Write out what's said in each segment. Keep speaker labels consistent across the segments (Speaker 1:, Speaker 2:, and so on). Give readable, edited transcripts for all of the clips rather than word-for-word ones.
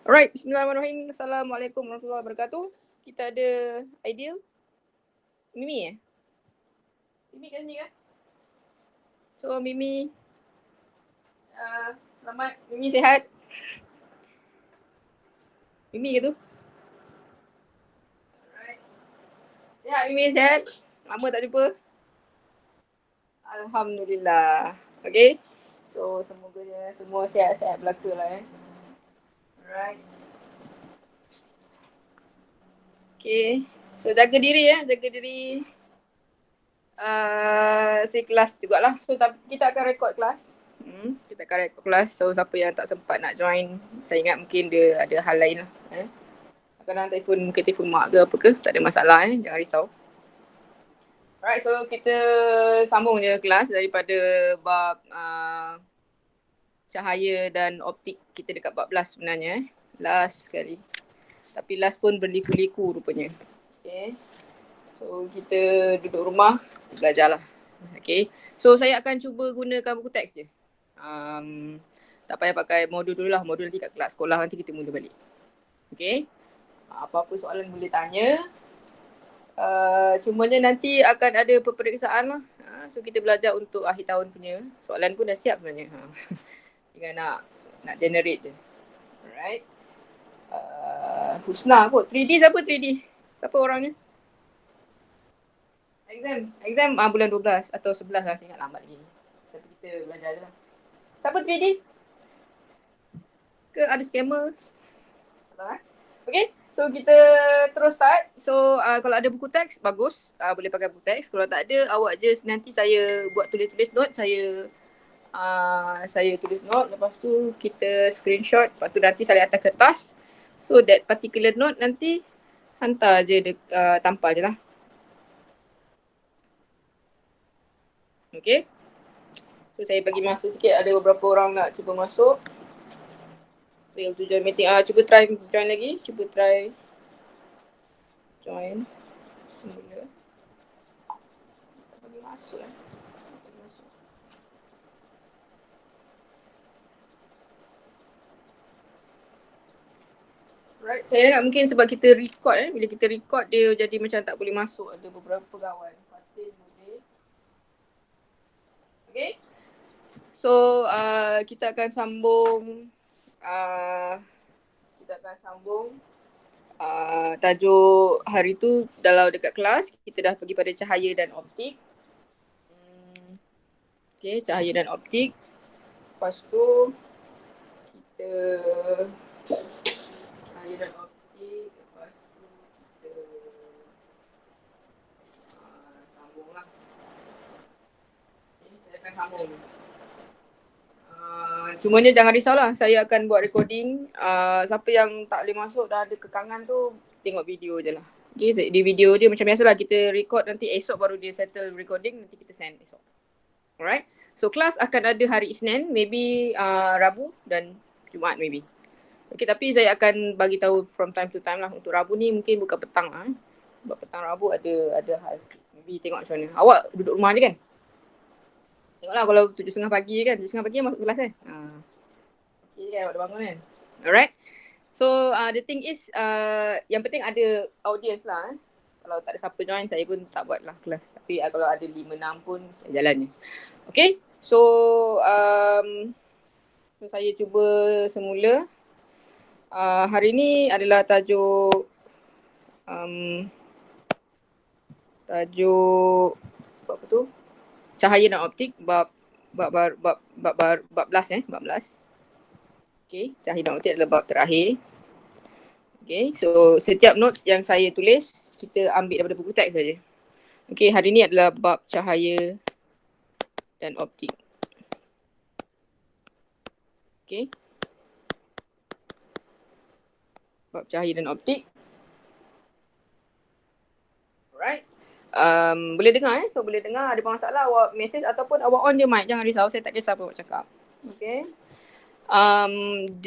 Speaker 1: Alright, bismillahirrahmanirrahim. Assalamualaikum warahmatullahi wabarakatuh. Kita ada Aidil. Mimi Mimi kat sini kan? So Mimi, selamat. Mimi sihat? Mimi ke tu? Alright. Sihat Mimi, sihat? Lama tak jumpa. Alhamdulillah. Okay. So semoga semua sihat-sihat belaka lah. Alright. Okay. So jaga diri jaga diri. Si kelas jugalah. So kita akan rekod kelas. Kita akan rekod kelas. So siapa yang tak sempat nak join, saya ingat mungkin dia ada hal lain lah. Kadang telefon, mungkin telefon mak ke apa ke, tak ada masalah jangan risau. Alright, so kita sambung je kelas daripada bab cahaya dan optik. Kita dekat bab last sebenarnya last sekali. Tapi last pun berliku-liku rupanya. Okay. So kita duduk rumah, belajar lah. Okay. So saya akan cuba gunakan buku teks je. Tak payah pakai modul dulu lah. Modul nanti kat kelas sekolah nanti kita mula balik. Okay. Apa-apa soalan boleh tanya. Cumanya nanti akan ada peperiksaan lah. So kita belajar untuk akhir tahun punya. Soalan pun dah siap sebenarnya. Tinggal nak generate je. Alright. Husna kot. 3D siapa 3D? Siapa orangnya? Exam bulan 12 atau 11 lah, saya ingat lambat lagi. Tapi kita belajar je lah. Siapa 3D? Ke ada scammer? Okay, so kita terus start. So kalau ada buku teks, bagus. Boleh pakai buku teks. Kalau tak ada, awak je nanti saya buat tulis-tulis note. Saya tulis note, lepas tu kita screenshot, lepas tu nanti saya letak atas kertas. So that particular note nanti hantar je, tampal je lah. Okay. So saya bagi masa sikit, ada beberapa orang nak cuba masuk. Fail to join meeting. Cuba try join lagi. Cuba try join semula. Bagi masuk Right. Saya ingat mungkin sebab kita record bila kita record dia jadi macam tak boleh masuk. Ada beberapa pegawai. Fatin boleh. Okay. So kita akan sambung tajuk hari tu dalam dekat kelas kita dah pergi pada cahaya dan optik. Okay, cahaya dan optik. Lepas tu kita cahaya dan optik. Lepas tu kita sambung lah. Okay, saya akan sambung. Cumanya jangan risaulah, saya akan buat recording. Siapa yang tak boleh masuk dah ada kekangan tu, tengok video je lah. Okay, di video dia macam biasalah, kita record nanti esok baru dia settle recording, nanti kita send esok. Alright, so kelas akan ada hari Isnin, maybe Rabu dan Jumaat maybe. Okay, tapi saya akan bagi tahu from time to time lah. Untuk Rabu ni mungkin bukan petang lah. Sebab petang Rabu ada hal. Maybe tengok macam mana. Awak duduk rumah je kan? Tengoklah kalau 7.30 pagi kan. 7.30 pagi masuk kelas kan? Okay kan, awak dah bangun kan? Alright. So the thing is, yang penting ada audience lah. Kalau tak ada siapa join, saya pun tak buat lah kelas. Tapi kalau ada 5-6 pun, saya jalan je. Okay. So saya cuba semula. Hari ni adalah tajuk apa tu? Cahaya dan optik bab belas. Okay, cahaya dan optik adalah bab terakhir. Okay, so setiap notes yang saya tulis kita ambil daripada buku teks saja. Okay, hari ni adalah bab cahaya dan optik. Okay. Bab cahaya dan optik. Alright. Boleh dengar So boleh dengar, ada masalah awak message ataupun awak on je mic, jangan risau, saya tak kisah apa awak cakap. Okay.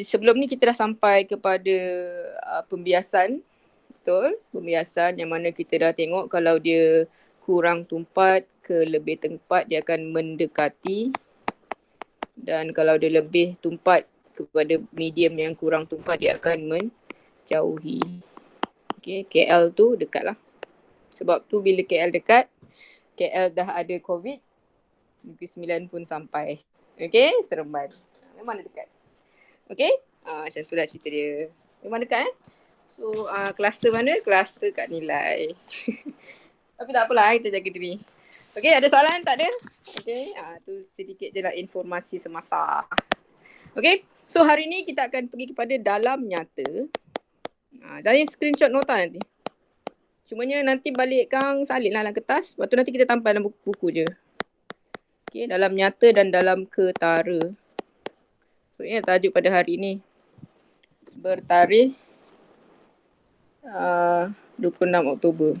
Speaker 1: Sebelum ni kita dah sampai kepada pembiasan. Betul, pembiasan yang mana kita dah tengok kalau dia kurang tumpat ke lebih tempat dia akan mendekati, dan kalau dia lebih tumpat kepada medium yang kurang tumpah dia akan menjauhi. Okay, KL tu dekat lah. Sebab tu bila KL dekat, KL dah ada COVID, Negeri Sembilan pun sampai. Okay, Seremban. Memang dekat. Okay, macam tu lah cerita dia. Memang dekat So, kluster mana? Kluster kat nilai. Tapi tak apalah, kita jaga diri. Okay, ada soalan? Tak ada? Okay, tu sedikit je lah informasi semasa. Okay, so hari ni kita akan pergi kepada dalam nyata. Jadi screenshot nota nanti. Cumanya nanti balik Kang salin lah dalam kertas. Lepas tu nanti kita tampal dalam buku je. Okay, dalam nyata dan dalam ketara. So, ini tajuk pada hari ni. Bertarikh 26 Oktober.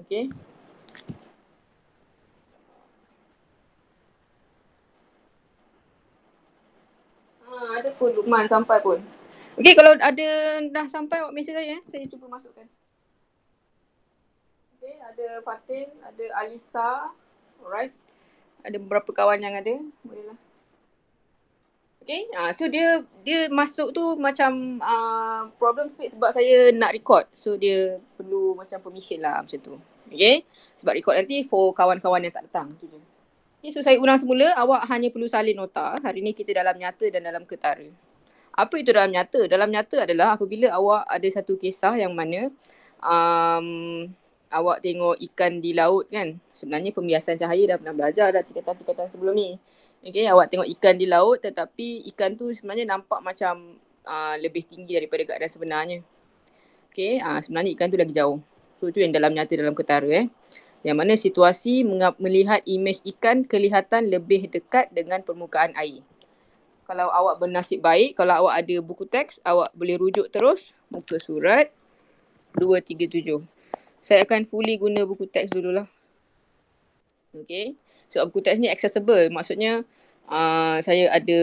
Speaker 1: Okay. Ada pun Lukman sampai pun. Okay, kalau ada dah sampai awak mesej saya saya cuba masukkan. Okay, ada Fatin, ada Alisa. Alright. Ada beberapa kawan yang ada. Bolehlah. Okay, so dia masuk tu macam problem sikit sebab saya nak record. So dia perlu macam permission lah macam tu. Okay, sebab record nanti for kawan-kawan yang tak datang. Tu je. Okay, so saya ulang semula. Awak hanya perlu salin nota. Hari ni kita dalam nyata dan dalam ketara. Apa itu dalam nyata? Dalam nyata adalah apabila awak ada satu kisah yang mana awak tengok ikan di laut kan. Sebenarnya pembiasan cahaya dah pernah belajar dah tingkatan-tingkatan sebelum ni. Okay, awak tengok ikan di laut tetapi ikan tu sebenarnya nampak macam lebih tinggi daripada keadaan sebenarnya. Okay, sebenarnya ikan tu lagi jauh. So tu yang dalam nyata dalam ketara Yang mana situasi melihat imej ikan kelihatan lebih dekat dengan permukaan air. Kalau awak bernasib baik, kalau awak ada buku teks, awak boleh rujuk terus muka surat 237. Saya akan fully guna buku teks dululah. Okay. So buku teks ni accessible. Maksudnya saya ada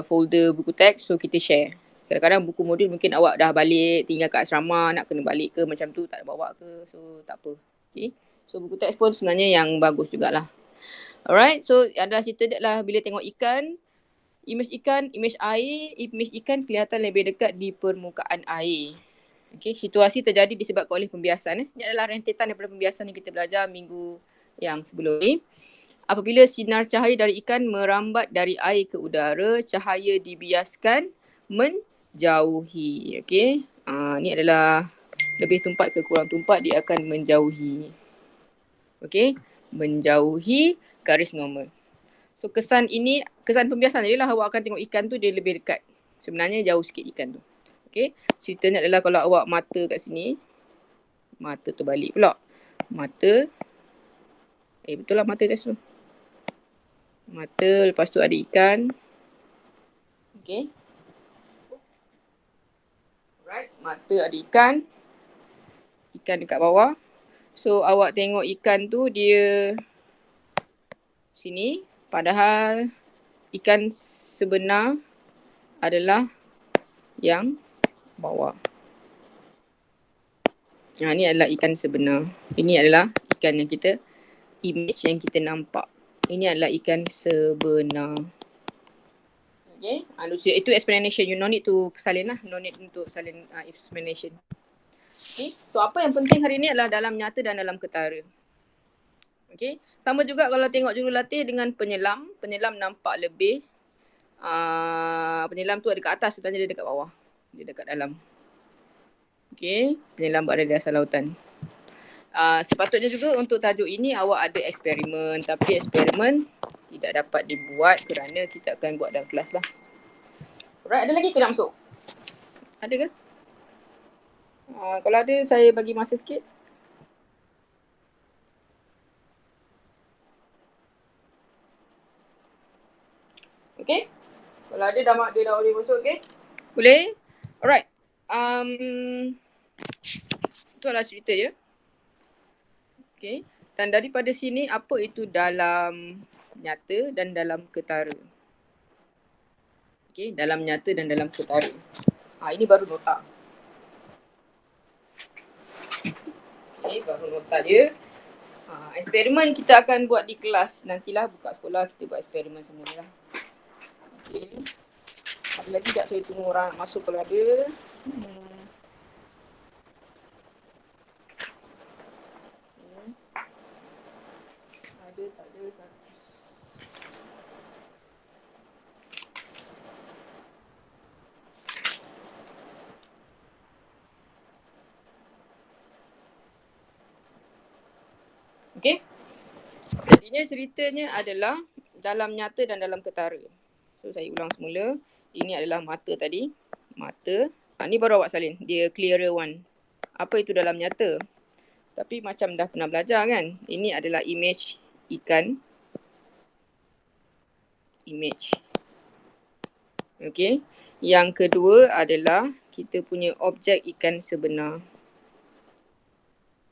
Speaker 1: folder buku teks, so kita share. Kadang-kadang buku modul mungkin awak dah balik, tinggal kat asrama, nak kena balik ke macam tu, tak ada bawa ke. So tak apa. Okay. So buku teks pun sebenarnya yang bagus jugalah. Alright, so adalah cerita dia lah bila tengok ikan, imej ikan, imej air, imej ikan kelihatan lebih dekat di permukaan air. Okay, situasi terjadi disebabkan oleh pembiasan. Ini adalah rentetan daripada pembiasan yang kita belajar minggu yang sebelum ni. Apabila sinar cahaya dari ikan merambat dari air ke udara, cahaya dibiaskan menjauhi. Okay, ni adalah lebih tumpat ke kurang tumpat, dia akan menjauhi. Okay, menjauhi garis normal. So kesan pembiasan je lah awak akan tengok ikan tu dia lebih dekat. Sebenarnya jauh sikit ikan tu. Okay, ceritanya adalah kalau awak mata kat sini, mata terbalik pula. Mata, betul lah mata kat sini. Mata, lepas tu ada ikan. Okay. Alright, mata ada ikan. Ikan dekat bawah. So awak tengok ikan tu dia sini. Padahal ikan sebenar adalah yang bawah. Ni adalah ikan sebenar. Ini adalah ikan yang kita, image yang kita nampak. Ini adalah ikan sebenar. Okay. Itu explanation. You no need to salin lah. No need untuk salin explanation. Okay. So apa yang penting hari ni adalah dalam nyata dan dalam ketara. Okay. Sama juga kalau tengok jurulatih dengan penyelam. Penyelam nampak lebih. Penyelam tu ada kat atas, sebenarnya dia dekat bawah. Dia dekat dalam. Okay. Penyelam berada di dasar lautan. Sepatutnya juga untuk tajuk ini awak ada eksperimen. Tapi eksperimen tidak dapat dibuat kerana kita akan buat dalam kelas lah. Alright, ada lagi ke nak masuk? Ada ke? Kalau ada saya bagi masa sikit. Okay. Kalau ada dia dah boleh masuk, okay? Boleh? Alright. Itu adalah cerita je. Okay. Dan daripada sini, apa itu dalam nyata dan dalam ketara? Okay, dalam nyata dan dalam ketara. Ini baru nota. Okay, baru nota dia. Eksperimen kita akan buat di kelas. Nantilah buka sekolah kita buat eksperimen semua lah. Okay. Ada lagi tak saya tunggu orang nak masuk kalau ada. Ada tak ada satu. Okay. Jadinya ceritanya adalah dalam nyata dan dalam ketara. So saya ulang semula. Ini adalah mata tadi. Mata. Ni baru awak salin. Dia clearer one. Apa itu dalam nyata? Tapi macam dah pernah belajar kan. Ini adalah image ikan. Image. Okay. Yang kedua adalah kita punya objek ikan sebenar.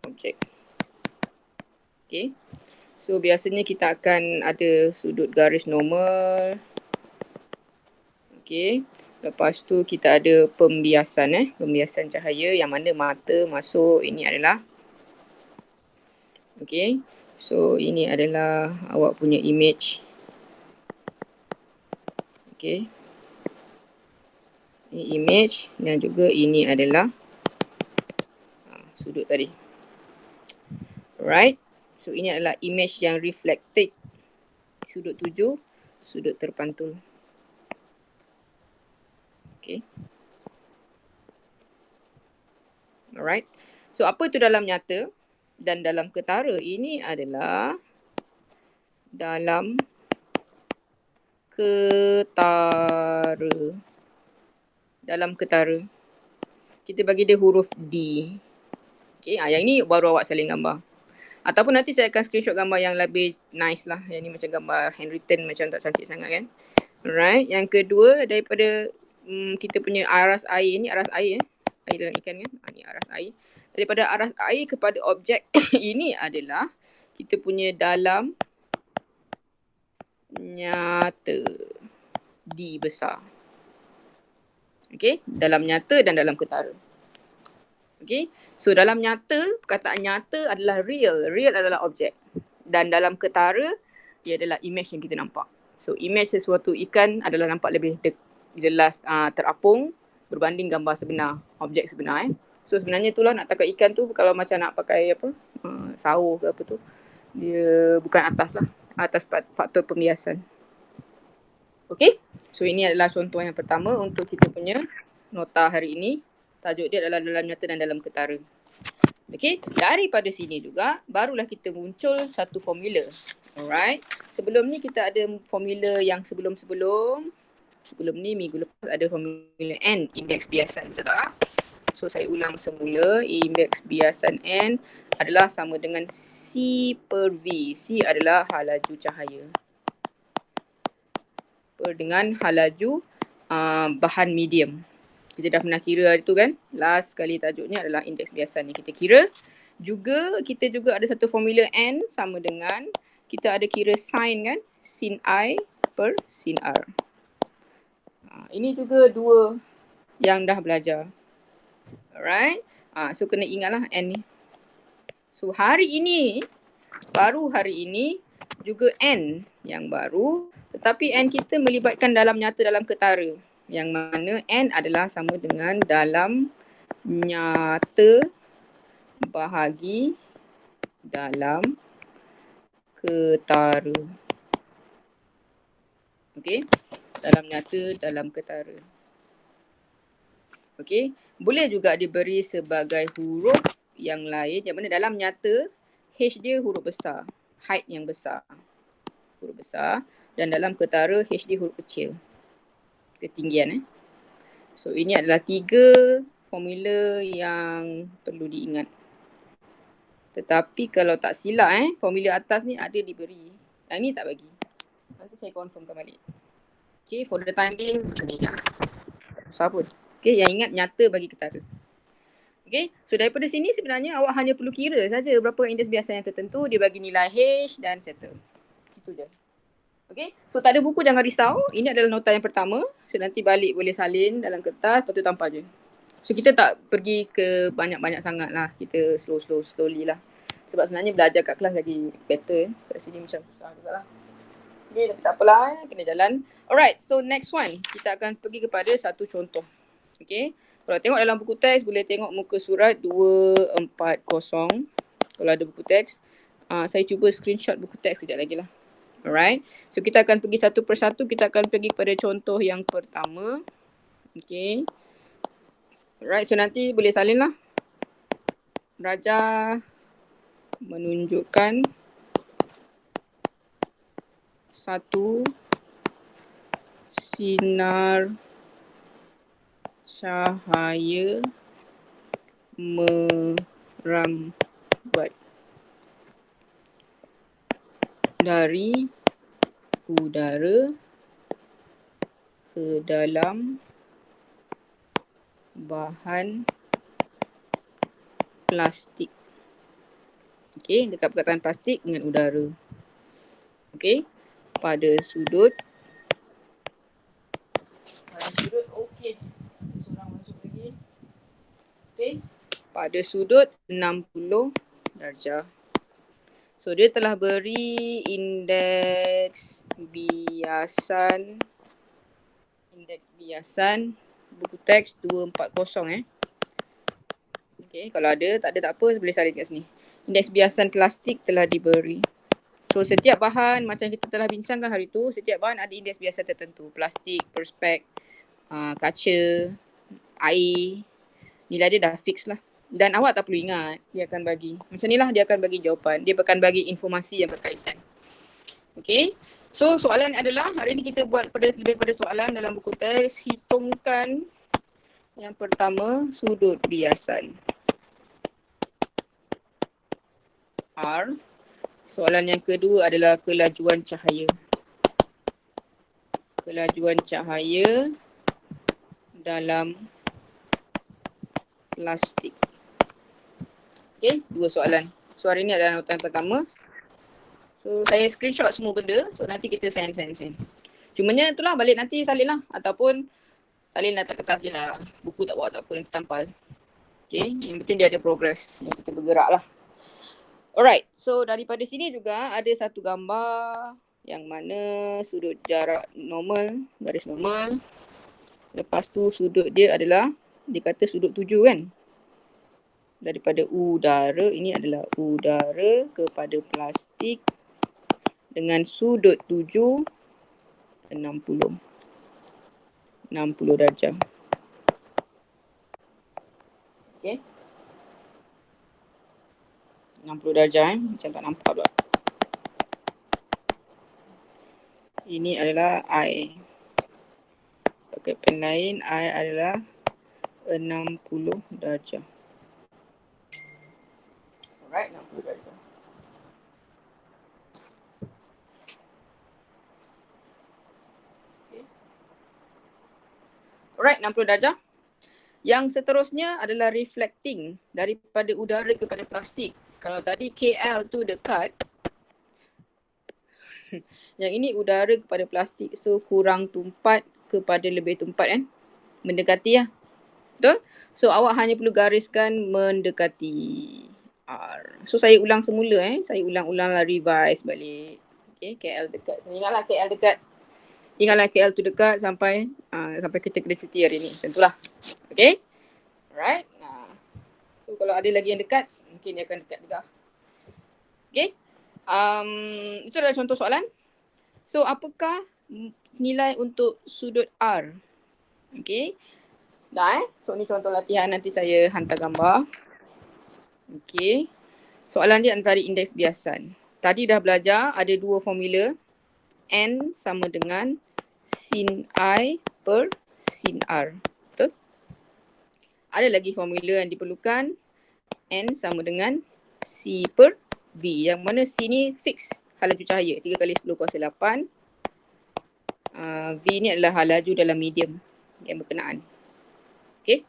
Speaker 1: Objek. Okay. So biasanya kita akan ada sudut garis normal. Okay. Lepas tu kita ada pembiasan pembiasan cahaya yang mana mata masuk. Ini adalah okay. So ini adalah awak punya image. Okay. Ini image dan juga ini adalah sudut tadi. Alright. So ini adalah image yang reflected. Sudut 7, sudut terpantul. Okay. Alright. So apa itu dalam nyata dan dalam ketara? Ini adalah dalam ketara. Dalam ketara. Kita bagi dia huruf D. Okay. Yang ini baru awak salin gambar. Ataupun nanti saya akan screenshot gambar yang lebih nice lah. Yang ni macam gambar handwritten macam tak cantik sangat kan. Alright. Yang kedua daripada kita punya aras air ni. Aras air air dalam ikan kan. Ni aras air. Daripada aras air kepada objek ini adalah kita punya dalam nyata. D besar. Okay. Dalam nyata dan dalam ketara. Okay. So dalam nyata, perkataan nyata adalah real. Real adalah objek. Dan dalam ketara, ia adalah image yang kita nampak. So image sesuatu ikan adalah nampak lebih jelas terapung berbanding gambar sebenar, objek sebenar. So sebenarnya itulah nak tangkap ikan tu kalau macam nak pakai apa, saur ke apa tu, dia bukan atas lah, atas faktor pembiasan. Okay. So ini adalah contoh yang pertama untuk kita punya nota hari ini. Tajuk dia adalah dalam nyata dan dalam ketara. Okay, daripada sini juga barulah kita muncul satu formula. Alright. Sebelum ni kita ada formula yang sebelum ni minggu lepas ada formula N, indeks biasan, betul tak? So saya ulang semula, indeks biasan N adalah sama dengan C per V. C adalah halaju cahaya dengan halaju bahan medium. Kita dah pernah kira hari tu kan. Last kali tajuknya adalah indeks biasan yang kita kira. Kita juga ada satu formula N sama dengan kita ada kira sin kan. Sin I per sin R. Ini juga dua yang dah belajar. Alright. So kena ingatlah N ni. So hari ini, baru hari ini juga N yang baru. Tetapi N kita melibatkan dalam nyata dalam ketara. Yang mana N adalah sama dengan dalam nyata bahagi dalam ketara. Okey. Dalam nyata dalam ketara. Okey. Boleh juga diberi sebagai huruf yang lain. Yang mana dalam nyata H dia huruf besar. Height yang besar. Huruf besar. Dan dalam ketara H dia huruf kecil. Ketinggian. So ini adalah 3 formula yang perlu diingat. Tetapi kalau tak silap formula atas ni ada diberi. Yang ni tak bagi. Nanti saya confirmkan balik. Okay, for the time being kena ingat. Susah pun. Okay, yang ingat nyata bagi ketara. Okay, so daripada sini sebenarnya awak hanya perlu kira saja berapa indeks biasan yang tertentu. Dia bagi nilai H dan settle. Itu je. Okay, so tak ada buku jangan risau. Ini adalah nota yang pertama. So nanti balik boleh salin dalam kertas, lepas tu tampal je. So kita tak pergi ke banyak-banyak sangat lah. Kita slowly lah. Sebab sebenarnya belajar kat kelas lagi better. Kat sini macam susah juga lah. Okay, tapi tak apalah, kena jalan. Alright, so next one. Kita akan pergi kepada satu contoh. Okay. Kalau tengok dalam buku teks, boleh tengok muka surat 240. Kalau ada buku teks. Saya cuba screenshot buku teks sekejap lagi lah. Alright. So kita akan pergi satu persatu. Kita akan pergi kepada contoh yang pertama. Okay. Alright, so nanti boleh salin lah. Raja menunjukkan satu sinar cahaya merambat dari udara ke dalam bahan plastik. Okey, dekat perkataan plastik dengan udara. Okey, pada sudut. Okey. Seorang masuk lagi. Okey, pada sudut 60 darjah. So dia telah beri indeks biasan buku teks 240 Okey, kalau ada, tak ada tak apa, boleh salin kat sini. Indeks biasan plastik telah diberi. So setiap bahan macam kita telah bincangkan hari tu, setiap bahan ada indeks biasan tertentu. Plastik, perspek, kaca, air. Nilai dia dah fix lah. Dan awak tak perlu ingat, dia akan bagi. Macam ni lah dia akan bagi jawapan. Dia akan bagi informasi yang berkaitan. Okay. So soalan adalah, hari ni kita buat lebih pada soalan dalam buku teks. Hitungkan yang pertama, sudut biasan R. Soalan yang kedua adalah kelajuan cahaya. Kelajuan cahaya dalam plastik. Okay, dua soalan. So hari ni adalah notan pertama. So saya screenshot semua benda. So nanti kita send. Cumanya itulah, balik nanti salin lah. Ataupun salin letak kertas je lah. Buku tak bawa tak apa, nanti tampal. Okay, yang penting dia ada progress. Yang kita bergerak lah. Alright, so daripada sini juga ada satu gambar yang mana sudut jarak normal, garis normal. Lepas tu sudut dia adalah, dia kata sudut 7 kan. Daripada udara, ini adalah udara kepada plastik dengan sudut 7, 60 darjah. Okay. 60 darjah macam tak nampak pula. Ini adalah I. Pakai pen lain, I adalah 60 darjah. Alright, 60 darjah. Okay. Alright, 60 darjah. Yang seterusnya adalah reflecting daripada udara kepada plastik. Kalau tadi KL tu dekat, yang ini udara kepada plastik. So kurang tumpat kepada lebih tumpat kan. Mendekati lah. Betul? So awak hanya perlu gariskan mendekati R. So saya ulang semula Saya ulang-ulang lah, revise balik. Okay, KL dekat. Ingatlah KL dekat. Ingatlah KL tu dekat sampai kita kena cuti hari ni. Macam tu lah. Okay. Alright. So kalau ada lagi yang dekat, mungkin dia akan dekat juga. Okay. Itu adalah contoh soalan. So apakah nilai untuk sudut R? Okay. Dah So ni contoh latihan, nanti saya hantar gambar. Okay. Soalan dia antara indeks biasan. Tadi dah belajar ada dua formula. N sama dengan sin I per sin R. Betul? Ada lagi formula yang diperlukan. N sama dengan C per V. Yang mana C ni fix halaju cahaya. 3 kali 10 kuasa 8. V ni adalah halaju dalam medium yang berkenaan. Okay?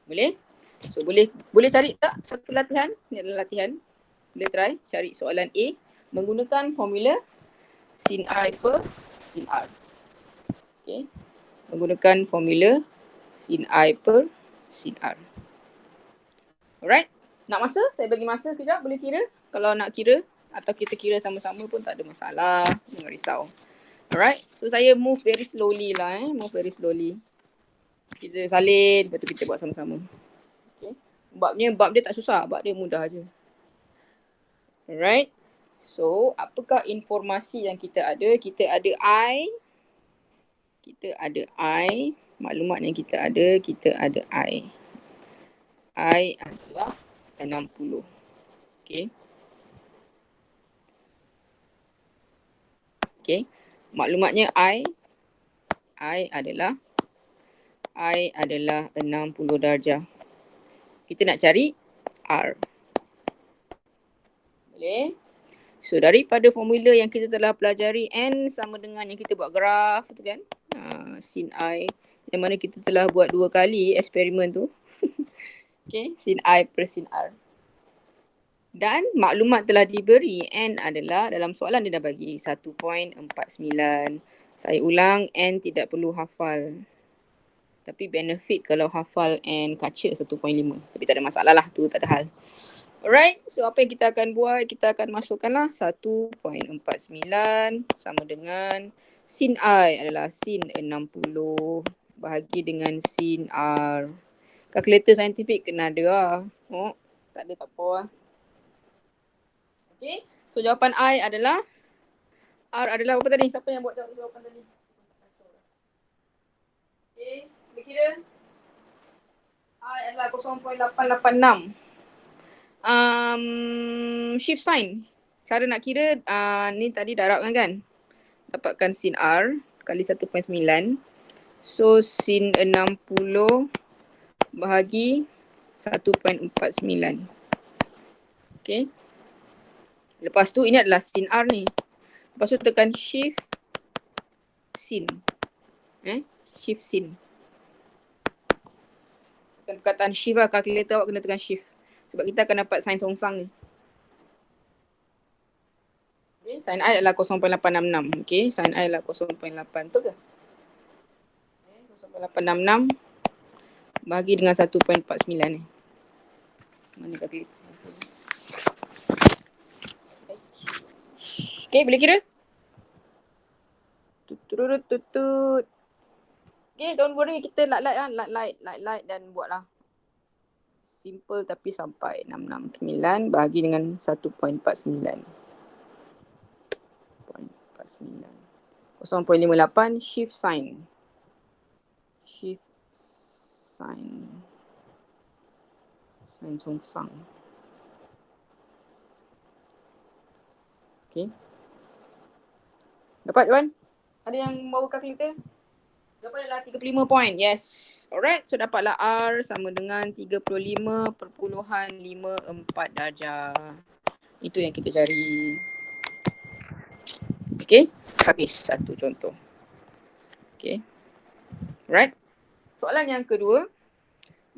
Speaker 1: Boleh? So boleh cari tak satu latihan? Ni adalah latihan. Boleh try cari soalan A menggunakan formula sin I per sin R. Okay? Menggunakan formula sin I per sin R. Alright? Nak masa? Saya bagi masa sekejap, boleh kira? Kalau nak kira atau kita kira sama-sama pun tak ada masalah. Jangan risau. Alright, so saya move very slowly lah move very slowly. Kita salin, lepas tu kita buat sama-sama. Okay. Bab dia tak susah, bab dia mudah je. Alright, so apakah informasi yang kita ada? Kita ada I. Maklumat yang kita ada I. I adalah 60. Okay. Okay. Maklumatnya I adalah 60 darjah. Kita nak cari R. Boleh? So daripada formula yang kita telah pelajari, N sama dengan yang kita buat graf tu kan. Sin I. Yang mana kita telah buat 2 kali eksperimen tu. Okay, sin I per sin R. Dan maklumat telah diberi. N adalah, dalam soalan dia dah bagi 1.49. Saya ulang, N tidak perlu hafal. Tapi benefit kalau hafal N kaca 1.5. Tapi tak ada masalah lah, tu tak ada hal. Alright, so apa yang kita akan buat? Kita akan masukkanlah 1.49 sama dengan sin I adalah sin 60 bahagi dengan sin R. Kalkulator saintifik kena ada lah. Oh, tak ada tak apa lah. Okay, so jawapan I adalah, R adalah apa tadi? Siapa yang buat jawapan tadi? Okay, boleh kira? I adalah 0.886. Shift sign. Cara nak kira, ni tadi darabkan kan? Dapatkan sin R kali 1.9. So, sin 60 bahagi 1.49. Okay. Lepas tu, ini adalah sin R ni. Lepas tu tekan shift sin. Shift sin. Tekan perkataan shift lah. Kalkulator awak kena tekan shift. Sebab kita akan dapat sin songsang ni. Okay. Sin I adalah 0.866. Okay. Sin I adalah 0.8. Betul ke? Okay. 0.866 bahagi dengan 1.49 ni. Mana kalkulator? Okay, boleh kira? Tutut. Okay, don't worry. Kita light dan buatlah. Simple tapi sampai 669 bahagi dengan 1.49. 0.58 shift sign. Shift sign. Sign songsang. Okay. Dapat Juan? Ada yang bawa kalkulator? Jawapan adalah 35 point. Yes. Alright. So dapatlah R sama dengan 35.54 darjah. Itu yang kita cari. Okay. Habis satu contoh. Okay. Alright. Soalan yang kedua.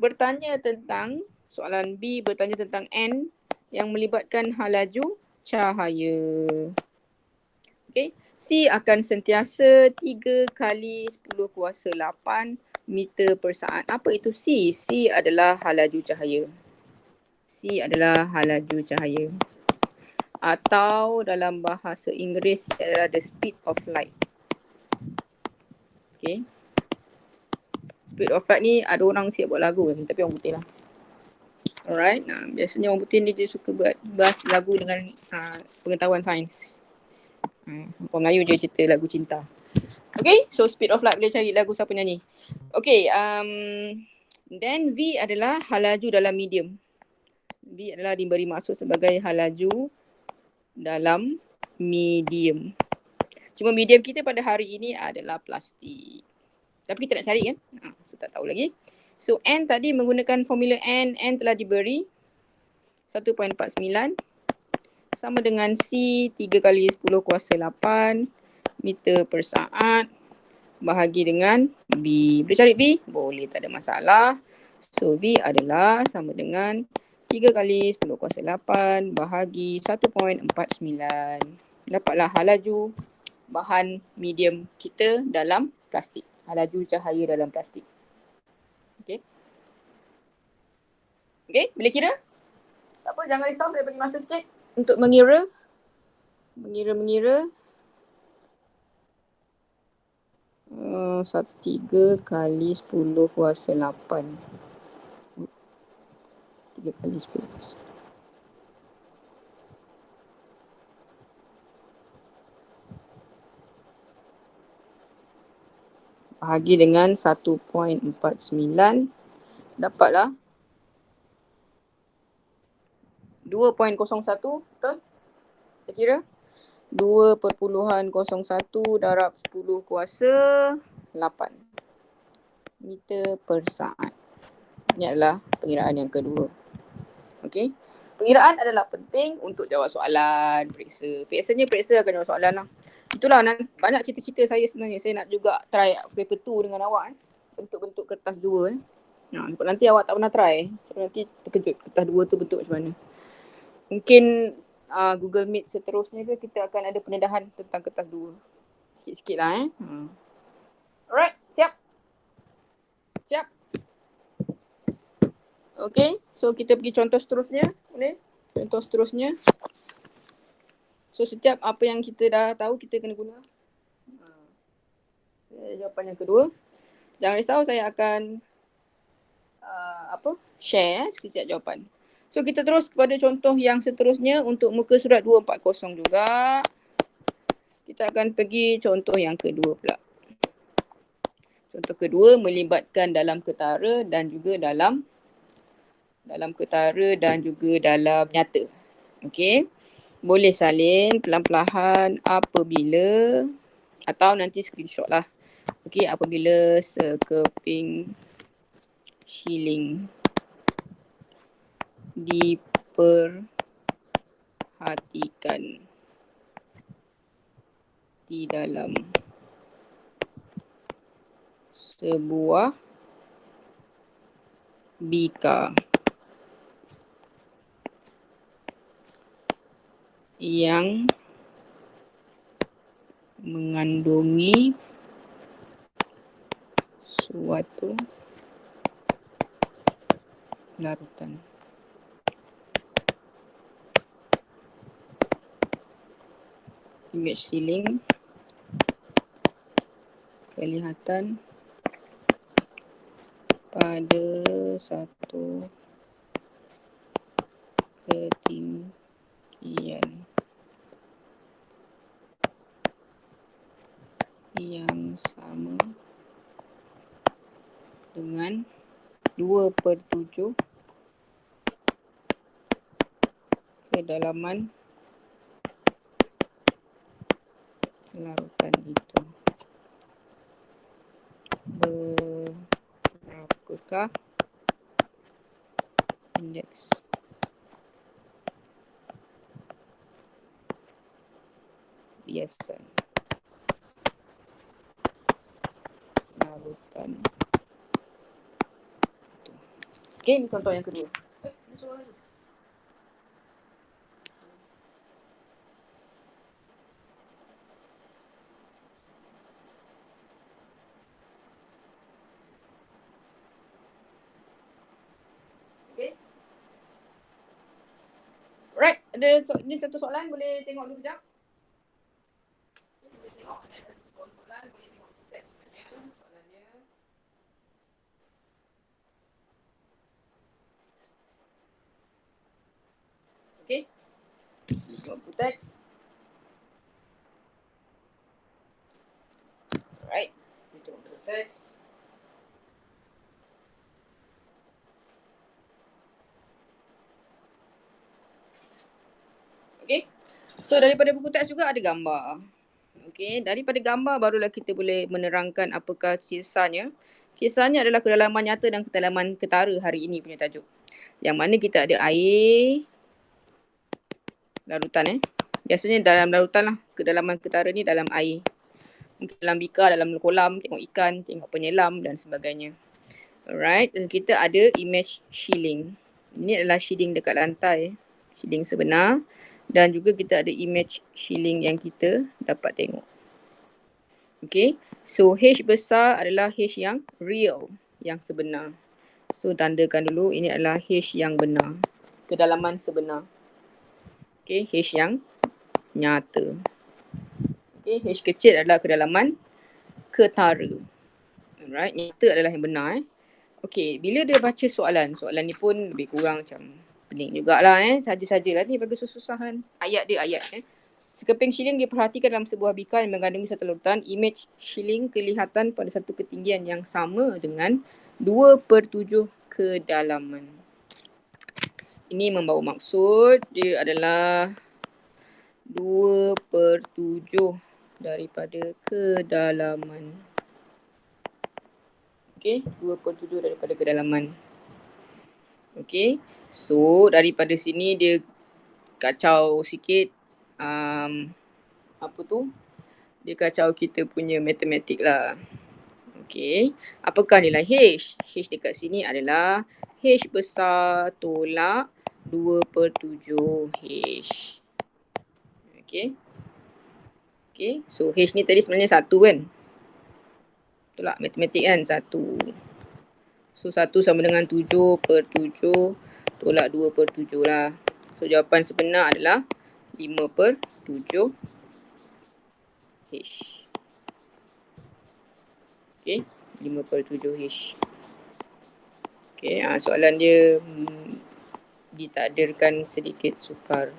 Speaker 1: Bertanya tentang, soalan B bertanya tentang N yang melibatkan halaju cahaya. Okay. C akan sentiasa 3 kali 10 kuasa 8 meter per saat. Apa itu C? C adalah halaju cahaya. C adalah halaju cahaya. Atau dalam bahasa Inggeris adalah the speed of light. Okay. Speed of light ni ada orang siap buat lagu tapi orang putih lah. Alright. Nah, biasanya orang putih ni dia suka bahas lagu dengan pengetahuan sains. Orang Melayu je cerita lagu cinta. Okay, so speed of light boleh cari lagu siapa nyanyi. Okay, then V adalah halaju dalam medium. V adalah diberi maksud sebagai halaju dalam medium. Cuma medium kita pada hari ini adalah plastik. Tapi kita nak cari kan? Kita tak tahu lagi. So N tadi menggunakan formula N telah diberi 1.49 sama dengan C 3 kali 10 kuasa 8 meter per saat bahagi dengan B. Boleh cari B? Boleh, tak ada masalah. So V adalah sama dengan 3 kali 10 kuasa 8 bahagi 1.49. Dapatlah halaju bahan medium kita dalam plastik. Halaju cahaya dalam plastik. Okay. Okay, boleh kira? Tak apa, jangan risau, saya bagi masa sikit untuk mengira. Mengira. 3 kali 10 kuasa 8. 3 kali 10 kuasa. Bahagi dengan 1.49. Dapatlah 2.01, betul? Saya kira 2.01 darab 10 kuasa 8 meter per saat. Ini adalah pengiraan yang kedua. Okey. Pengiraan adalah penting untuk jawab soalan periksa. Periksa akan jawab soalan lah. Itulah banyak cerita-cerita saya sebenarnya. Saya nak juga try paper 2 dengan awak. Bentuk-bentuk kertas 2. Nanti awak tak pernah try. So, nanti terkejut kertas 2 tu bentuk macam mana. Mungkin Google Meet seterusnya ke kita akan ada pendedahan tentang kertas 2. Sikit-sikit lah Alright, siap? Okay, so kita pergi contoh seterusnya. Boleh? Contoh seterusnya. So setiap apa yang kita dah tahu kita kena guna. Jawapan yang kedua. Jangan risau, saya akan share sekejap jawapan. So kita terus kepada contoh yang seterusnya untuk muka surat 240 juga. Kita akan pergi contoh yang kedua pula. Contoh kedua melibatkan dalam ketara dan juga dalam ketara dan juga dalam nyata. Okey. Boleh salin pelan-pelan apabila atau nanti screenshot lah. Okey, apabila sekeping shilling diperhatikan di dalam sebuah bika yang mengandungi suatu larutan. Image ceiling kelihatan pada satu ketinggian yang sama dengan 2/7 kedalaman larutan itu. Berapakah indeks biasa larutan itu? Okey, ini contoh yang kedua. Right, ada ni satu soalan, boleh tengok dulu sekejap. Boleh tengok, ada satu soalan, boleh tengok teks sebenarnya soalannya. Okey. Tengok teks. Right, kita tengok teks. Okey. So daripada buku teks juga ada gambar. Okey, daripada gambar barulah kita boleh menerangkan apakah kisahnya. Kisahnya adalah kedalaman nyata dan kedalaman ketara hari ini punya tajuk. Yang mana kita ada air, larutan Biasanya dalam larutan lah. Kedalaman ketara ni dalam air. Mungkin dalam bika, dalam kolam, tengok ikan, tengok penyelam dan sebagainya. Alright, dan kita ada image shilling. Ini adalah shilling dekat lantai. Shilling sebenar. Dan juga kita ada image shilling yang kita dapat tengok. Okay, so H besar adalah H yang real, yang sebenar. So tandakan dulu ini adalah H yang benar. kedalaman sebenar. Okay, H yang nyata. Okay, H kecil adalah kedalaman ketara. Alright, nyata adalah yang benar. Okay, bila dia baca soalan ni pun lebih kurang macam pening jugalah saja-sajalah ni bagi susah kan. Ayat dia ayat. Sekeping shilling diperhatikan dalam sebuah bikar yang mengandungi satu larutan. Imej shilling kelihatan pada satu ketinggian yang sama dengan 2/7 kedalaman. Ini membawa maksud dia adalah 2/7 daripada kedalaman. Okay, 2/7 daripada kedalaman. Okay, so daripada sini dia kacau sikit. Apa tu? Dia kacau kita punya matematik lah. Okay, apakah nilai H? H dekat sini adalah H besar tolak 2/7 H. Okay. Okay, so H ni tadi sebenarnya 1 kan? Tolak matematik kan, 1. So 1 sama dengan 7/7 tolak 2/7 lah. So jawapan sebenar adalah 5/7 H. Okay, 5/7 H. Okay, soalan dia ditakdirkan sedikit sukar.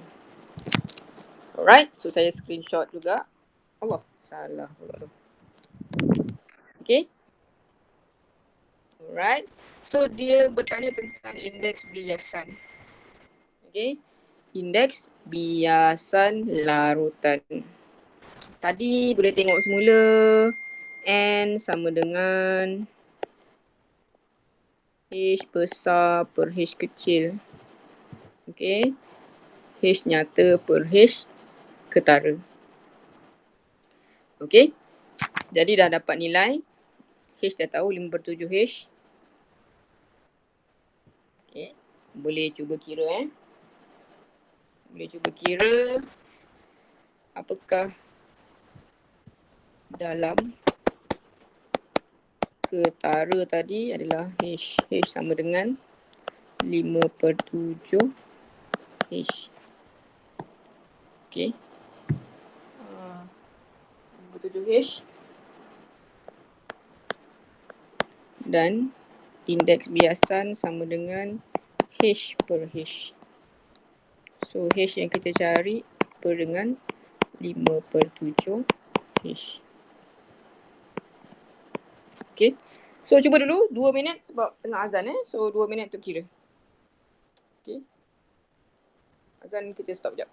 Speaker 1: Alright, so saya screenshot juga. Allah, salah pula tu. Okay. Alright, so dia bertanya tentang indeks biasan. Okay, indeks biasan larutan. Tadi boleh tengok semula N sama dengan H besar per H kecil. Okay, H nyata per H ketara. Okay, jadi dah dapat nilai. H dah tahu 5/7 H. Okay, boleh cuba kira Boleh cuba kira apakah dalam ketara tadi adalah H. H sama dengan 5/7 H. Okay, 5/7 H. Dan indeks biasan sama dengan H per H. So H yang kita cari per dengan 5/7 H. Okay, so cuba dulu 2 minit sebab tengah azan So 2 minit untuk kira. Okay, azan kita stop sekejap.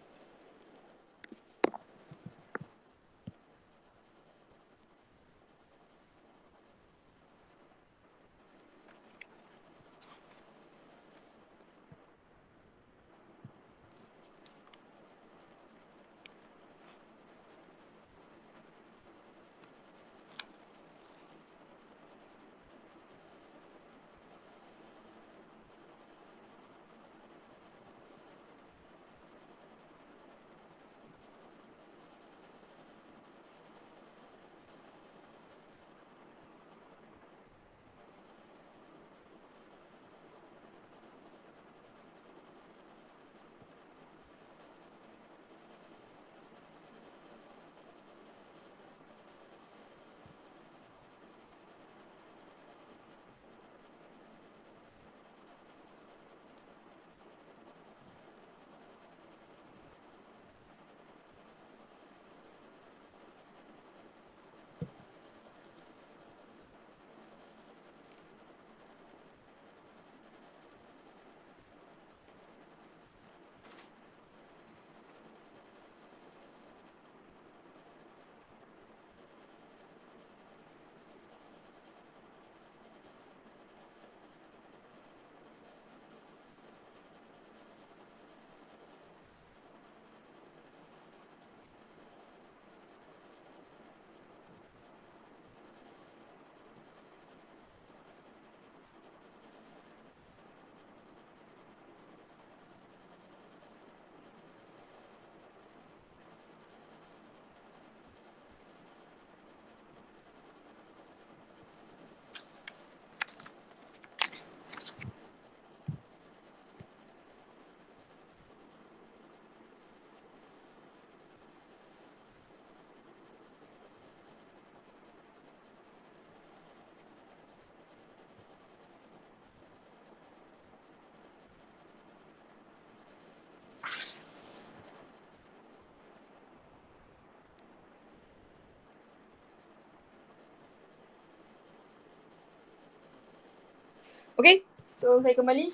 Speaker 1: Okay, so saya kembali.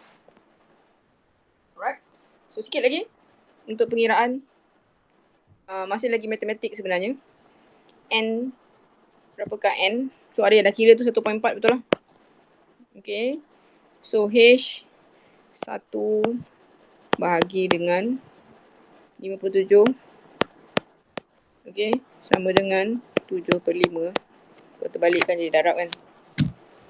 Speaker 1: Alright. So sikit lagi untuk pengiraan. Masih lagi matematik sebenarnya. N, berapakah N? So ada yang dah kira tu 1.4 betul lah. Okay. So H 1 bahagi dengan 57. Okay. Sama dengan 7/5. Kalau terbalikkan jadi darab kan.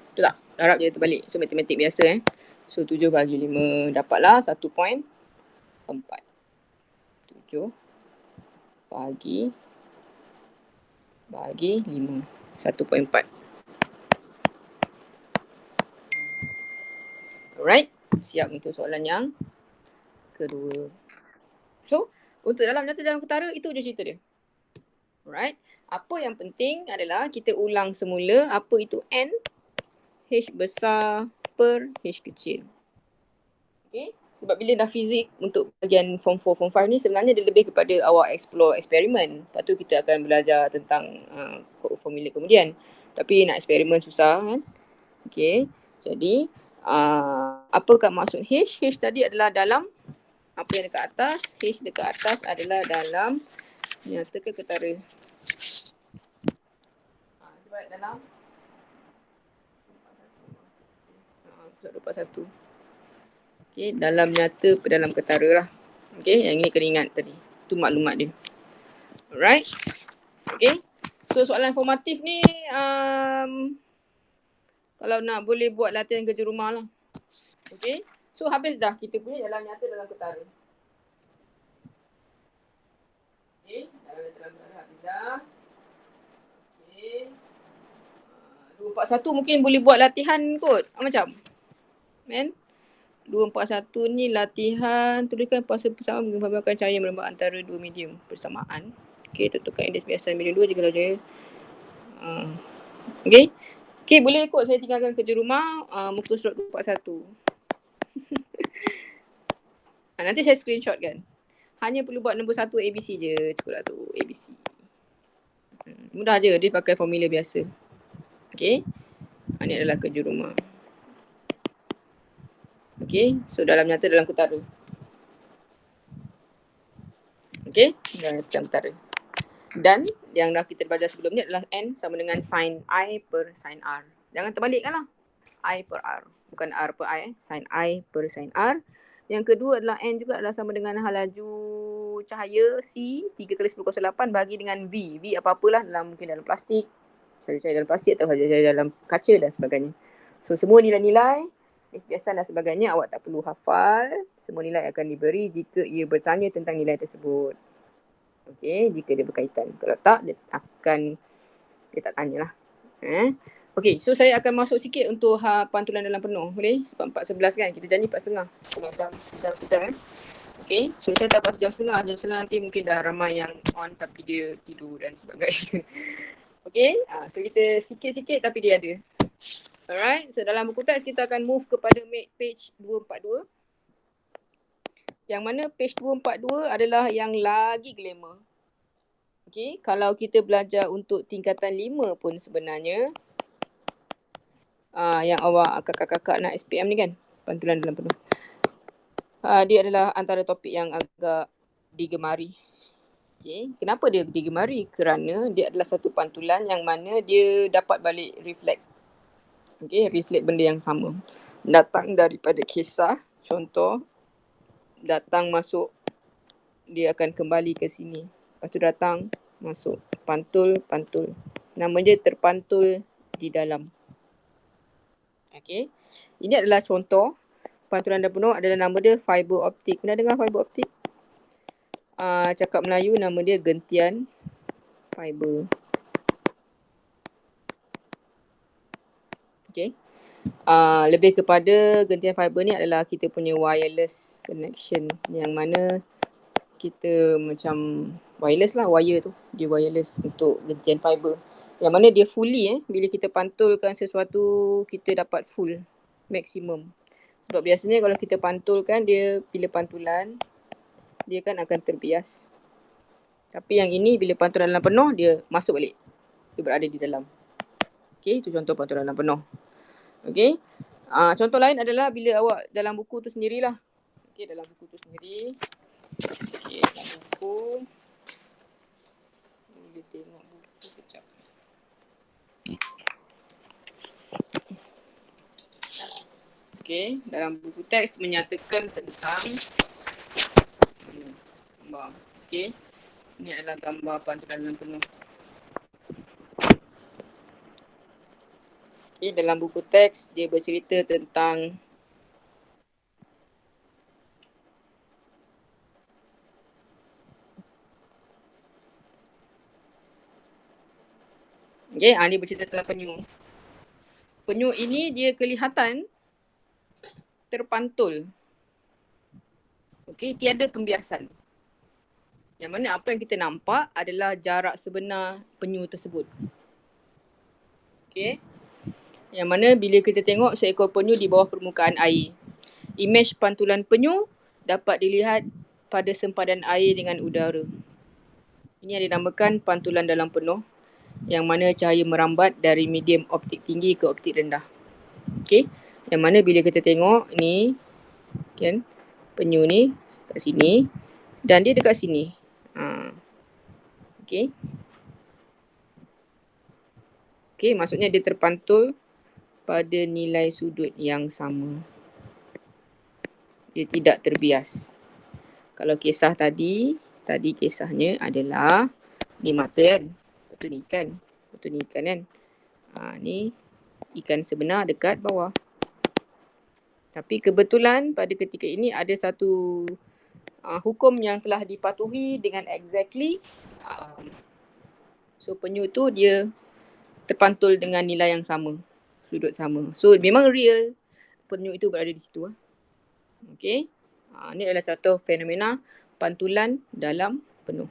Speaker 1: Betul tak? Darab je terbalik. So matematik biasa So 7 bahagi 5 dapatlah 1.4. 7 bahagi 5. 1.4. Alright. Siap untuk soalan yang kedua. So, untuk dalam nyata dalam ketara, itu je cerita dia. Alright. Apa yang penting adalah kita ulang semula apa itu N, H besar per H kecil. Okay. Sebab bila dah fizik untuk bahagian form 4, form 5 ni sebenarnya dia lebih kepada awak explore eksperimen. Lepas tu kita akan belajar tentang formula kemudian. Tapi nak eksperimen susah kan. Okay. Jadi, apakah maksud H? H tadi adalah dalam apa yang dekat atas. H dekat atas adalah dalam nyata ke ketara. Sebab dalam 21. Okay, dalam nyata per dalam ketara lah. Okay, yang ini kena ingat tadi. Itu maklumat dia. Alright. Okay. So soalan formatif ni kalau nak boleh buat latihan kerja rumah lah. Okay. So habis dah kita punya dalam nyata dalam ketara. Okay. Dalam nyata dalam ketara habis dah. Okay. 241 mungkin boleh buat latihan kot. Macam. Kan? 241 ni latihan tuliskan puasa persamaan menggambarkan cahaya melembab antara dua medium persamaan. Okey, tentukan indeks biasa medium 2 jika jaya. Okey. Okey, boleh ikut saya tinggalkan kerja rumah muka surat 241. Nanti saya screenshot kan. Hanya perlu buat nombor 1 ABC je. Cukup lah tu ABC. Mudah je, dia pakai formula biasa. Okey. Ini adalah kerja rumah. Okey, so dalam nyata dalam ketara. Okey, dalam ketara. Dan yang dah kita belajar sebelum ni adalah N sama dengan sin I per sin R. Jangan terbalikkan lah. I per R. Bukan R per I. Sin I per sin R. Yang kedua adalah N juga adalah sama dengan laju cahaya C 3 kali 10 kuasa 8 bagi dengan V. V apa-apalah mungkin dalam plastik. Cahaya dalam plastik atau cahaya dalam kaca dan sebagainya. So semua nilai-nilai kebiasaan dan sebagainya awak tak perlu hafal. Semua nilai akan diberi jika ia bertanya tentang nilai tersebut. Okey, jika dia berkaitan. Kalau tak, dia tak tanyalah. Okey, so saya akan masuk sikit untuk pantulan dalam penuh. Boleh? Sebab 4.11 kan? Kita janji 4.30. Jam. Okey, so saya dapat jam setengah. Jam setengah nanti mungkin dah ramai yang on tapi dia tidur dan sebagainya. Okey, so kita sikit-sikit tapi dia ada. Alright, so dalam buku teks kita akan move kepada page 242. Yang mana page 242 adalah yang lagi glamour. Okey, kalau kita belajar untuk tingkatan 5 pun sebenarnya yang awak kakak-kakak nak SPM ni kan, pantulan dalam penuh. Dia adalah antara topik yang agak digemari. Okey, kenapa dia digemari? Kerana dia adalah satu pantulan yang mana dia dapat balik reflect. Okey, reflect benda yang sama. Datang daripada kisah, contoh, datang masuk, dia akan kembali ke sini. Lepas tu datang, masuk, pantul. Nama dia terpantul di dalam. Okey, ini adalah contoh. Pantulan dalam penuh adalah nama dia fiber optik. Pernah dengar fiber optik? Cakap Melayu nama dia gentian fiber. Okey. Lebih kepada gentian fiber ni adalah kita punya wireless connection yang mana kita macam wireless lah, wire tu. Dia wireless untuk gentian fiber. Yang mana dia fully bila kita pantulkan sesuatu kita dapat full maksimum. Sebab biasanya kalau kita pantulkan dia bila pantulan dia kan akan terbias. Tapi yang ini bila pantulan dalam penuh dia masuk balik. Dia berada di dalam. Okey, itu contoh pantulan dalam penuh. Okey. Contoh lain adalah bila awak dalam buku tu sendirilah. Okey, dalam buku tu sendiri. Okey, dalam buku. Boleh tengok buku kejap. Okey, dalam buku teks menyatakan tentang gambar. Okey, ini adalah gambar pantulan dalam penuh. Okey, dalam buku teks dia bercerita tentang dia bercerita tentang penyu. Penyu ini dia kelihatan terpantul. Okey, tiada pembiasan. Yang mana apa yang kita nampak adalah jarak sebenar penyu tersebut. Okey. Yang mana bila kita tengok seekor penyu di bawah permukaan air. Imej pantulan penyu dapat dilihat pada sempadan air dengan udara. Ini yang dinamakan pantulan dalam penuh, yang mana cahaya merambat dari medium optik tinggi ke optik rendah. Okey. Yang mana bila kita tengok ni, kan, penyu ni kat sini dan dia dekat sini. Okey. Okey, maksudnya dia terpantul pada nilai sudut yang sama. Dia tidak terbias. Kalau kisah tadi kisahnya adalah ni mata kan. Betul ni ikan. Betul ni ikan kan. Ni ikan sebenar dekat bawah. Tapi kebetulan pada ketika ini ada satu hukum yang telah dipatuhi dengan exactly. So penyu tu dia terpantul dengan nilai yang sama. Sudut sama. So memang real penyu itu berada di situ. Okey. Ini adalah contoh fenomena pantulan dalam penuh.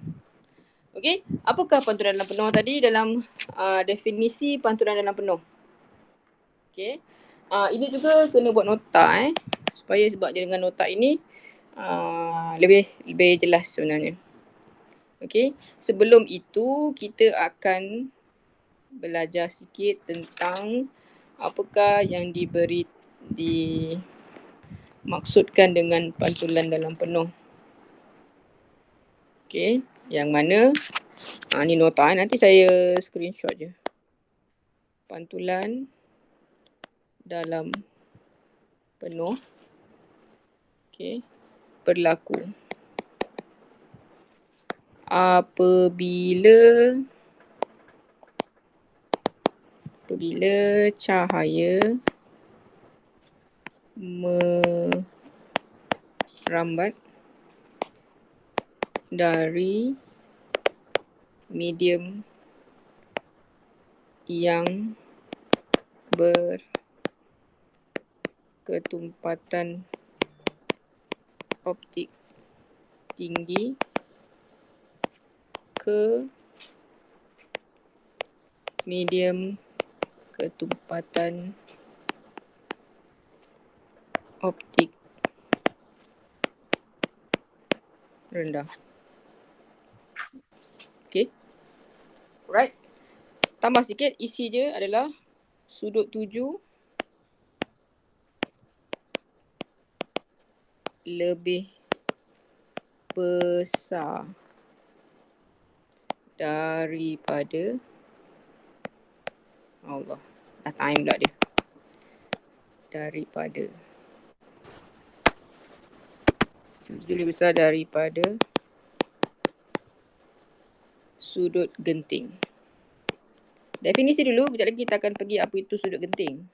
Speaker 1: Okey. Apakah pantulan dalam penuh tadi dalam definisi pantulan dalam penuh? Okey. Ini juga kena buat nota supaya sebab dia dengan nota ini lebih jelas sebenarnya. Okey. Sebelum itu kita akan belajar sikit tentang apakah yang dimaksudkan dengan pantulan dalam penuh. Okey, yang mana ni nota nanti saya screenshot je. Pantulan dalam penuh. Okey, berlaku apabila cahaya merambat dari medium yang berketumpatan optik tinggi ke medium ketumpatan optik rendah. Okay. Alright. Tambah sikit, isi dia adalah sudut tuju lebih besar daripada Allah. Dah time pula dia. Daripada. Lebih besar daripada sudut genting. Definisi dulu, kejap lagi kita akan pergi apa itu sudut genting.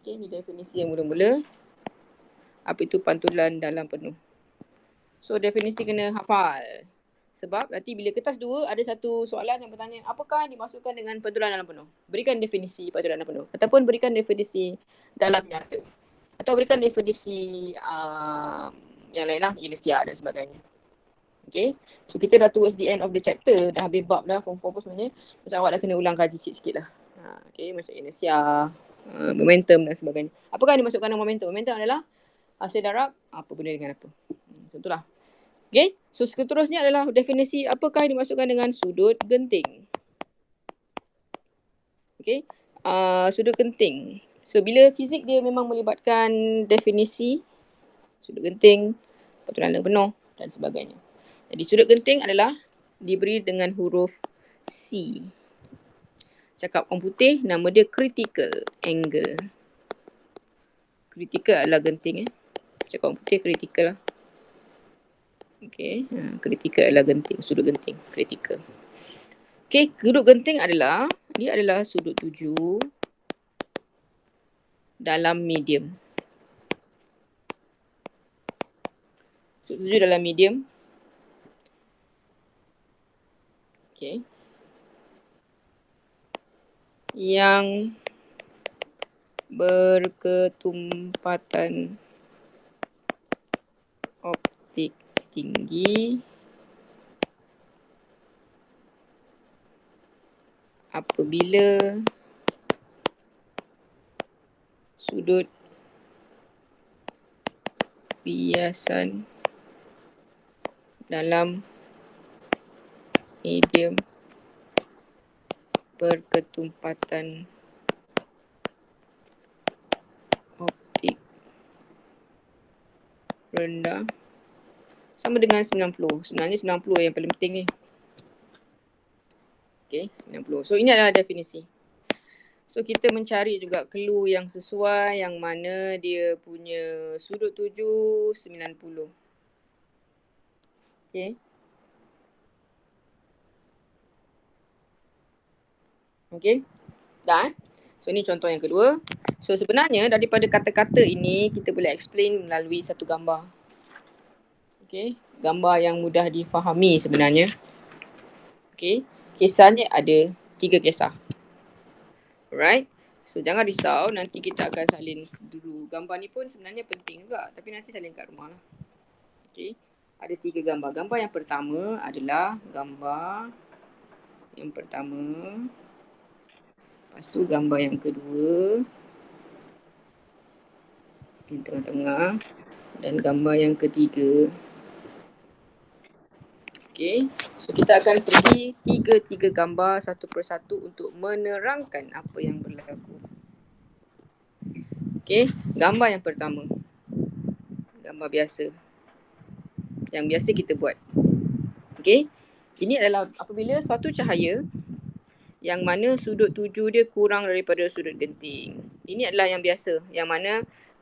Speaker 1: Okay, ni definisi yang mula-mula. Apa itu pantulan dalam penuh. So, definisi kena hafal. Sebab nanti bila kertas 2, ada satu soalan yang bertanya, apakah yang dimaksudkan dengan pantulan dalam penuh? Berikan definisi pantulan dalam penuh. Ataupun berikan definisi dalam nyata. Atau berikan definisi yang lain lah, inersia dan sebagainya. Okay. So, kita dah towards the end of the chapter. Dah habis bab dah, form 4 pun sebenarnya. Macam awak dah kena ulang kaji sikit-sikit lah. Okay, macam inersia, momentum dan sebagainya. Apakah yang dimaksudkan dengan momentum? Momentum adalah hasil darab apa benda dengan apa. So, itulah. Okay, so seterusnya adalah definisi apakah yang dimaksudkan dengan sudut genting. Okay, sudut genting. So bila fizik dia memang melibatkan definisi sudut genting, pertunalan penuh dan sebagainya. Jadi sudut genting adalah diberi dengan huruf C. Cakap orang putih, nama dia critical angle. Critical adalah genting. Cakap orang putih critical lah. Okay, critical adalah genting, sudut genting, critical. Okay, sudut genting adalah, dia adalah sudut tuju dalam medium. Sudut tuju dalam medium. Okay. Yang berketumpatan optik tinggi apabila sudut biasan dalam medium berketumpatan optik rendah sama dengan 90. Sebenarnya 90 yang paling penting ni. Okay, 90. So ini adalah definisi. So kita mencari juga clue yang sesuai, yang mana dia punya sudut tuju 90. Okay. Okay. Dah. So ini contoh yang kedua. So sebenarnya daripada kata-kata ini kita boleh explain melalui satu gambar. Okay. Gambar yang mudah difahami sebenarnya. Okay. Kisahnya ada 3 kisah. Alright. So jangan risau, nanti kita akan salin dulu. Gambar ni pun sebenarnya penting juga, tapi nanti salin kat rumah lah. Okay. Ada 3 gambar. Gambar yang pertama adalah gambar yang pertama. Lepas tu gambar yang kedua. Yang tengah-tengah. Dan gambar yang ketiga. Okay. So kita akan pergi 3 gambar satu persatu untuk menerangkan apa yang berlaku. Okay. Gambar yang pertama. Gambar biasa. Yang biasa kita buat. Okay. Ini adalah apabila suatu cahaya yang mana sudut tuju dia kurang daripada sudut genting. Ini adalah yang biasa. Yang mana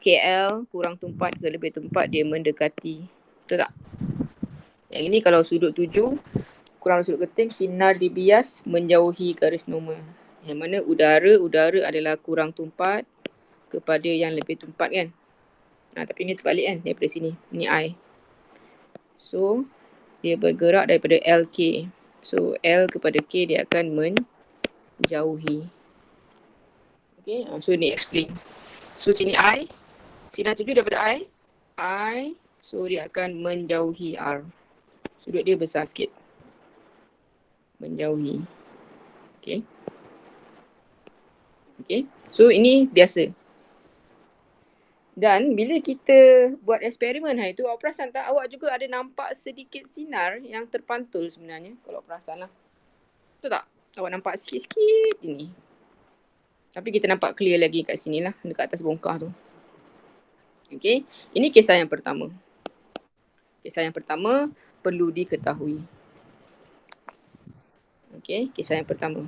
Speaker 1: KL kurang tumpat ke lebih tumpat dia mendekati. Betul tak? Yang ini kalau sudut tuju kurang sudut genting, sinar dibias menjauhi garis normal. Yang mana udara adalah kurang tumpat kepada yang lebih tumpat kan. Tapi ini terbalik kan daripada sini. Ini I. So dia bergerak daripada LK. So L kepada K dia akan menjauhi. Okay, so ni explain. So sini I. Sinar tuju daripada I. So dia akan menjauhi R. Sudut dia besar sikit. Menjauhi. Okay. Okay. So ini biasa. Dan bila kita buat eksperimen hari tu, awak perasan tak? Awak juga ada nampak sedikit sinar yang terpantul sebenarnya. Kalau perasan lah. Betul tak? Awak nampak sikit-sikit ini. Tapi kita nampak clear lagi kat sini lah. Dekat atas bongkah tu. Okay. Ini kisah yang pertama. Kisah yang pertama perlu diketahui. Okay. Kisah yang pertama.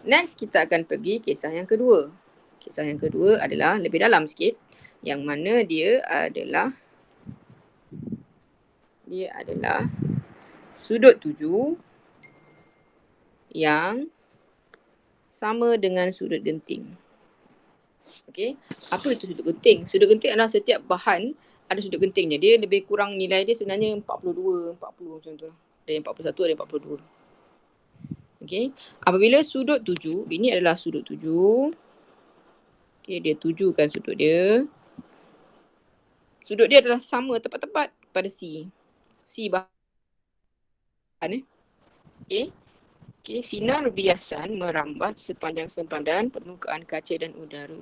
Speaker 1: Next kita akan pergi kisah yang kedua. Kisah yang kedua adalah lebih dalam sikit. Yang mana dia adalah sudut tuju yang sama dengan sudut genting. Okey, apa itu sudut genting? Sudut genting adalah setiap bahan ada sudut gentingnya. Dia lebih kurang nilai dia sebenarnya 42, 40 macam tu lah. Ada yang 41, ada yang 42. Okey, apabila sudut tuju, ini adalah sudut tuju. Okey, dia tujukan sudut dia. Sudut dia adalah sama tepat-tepat pada C. C bahan. Okay. Okay. Sinar biasan merambat sepanjang sempadan permukaan kaca dan udara.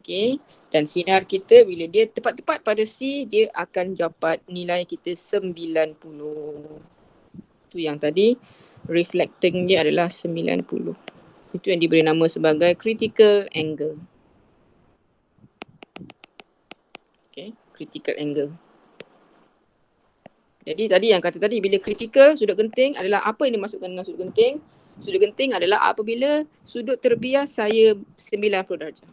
Speaker 1: Okay. Dan sinar kita bila dia tepat-tepat pada C, dia akan dapat nilai kita 90. Itu yang tadi. Reflecting dia adalah 90. Itu yang diberi nama sebagai critical angle. critical angle. Jadi tadi yang kata tadi, bila critical sudut genting adalah apa yang dimasukkan dengan sudut genting? Sudut genting adalah apabila sudut terbias saya 90 darjah.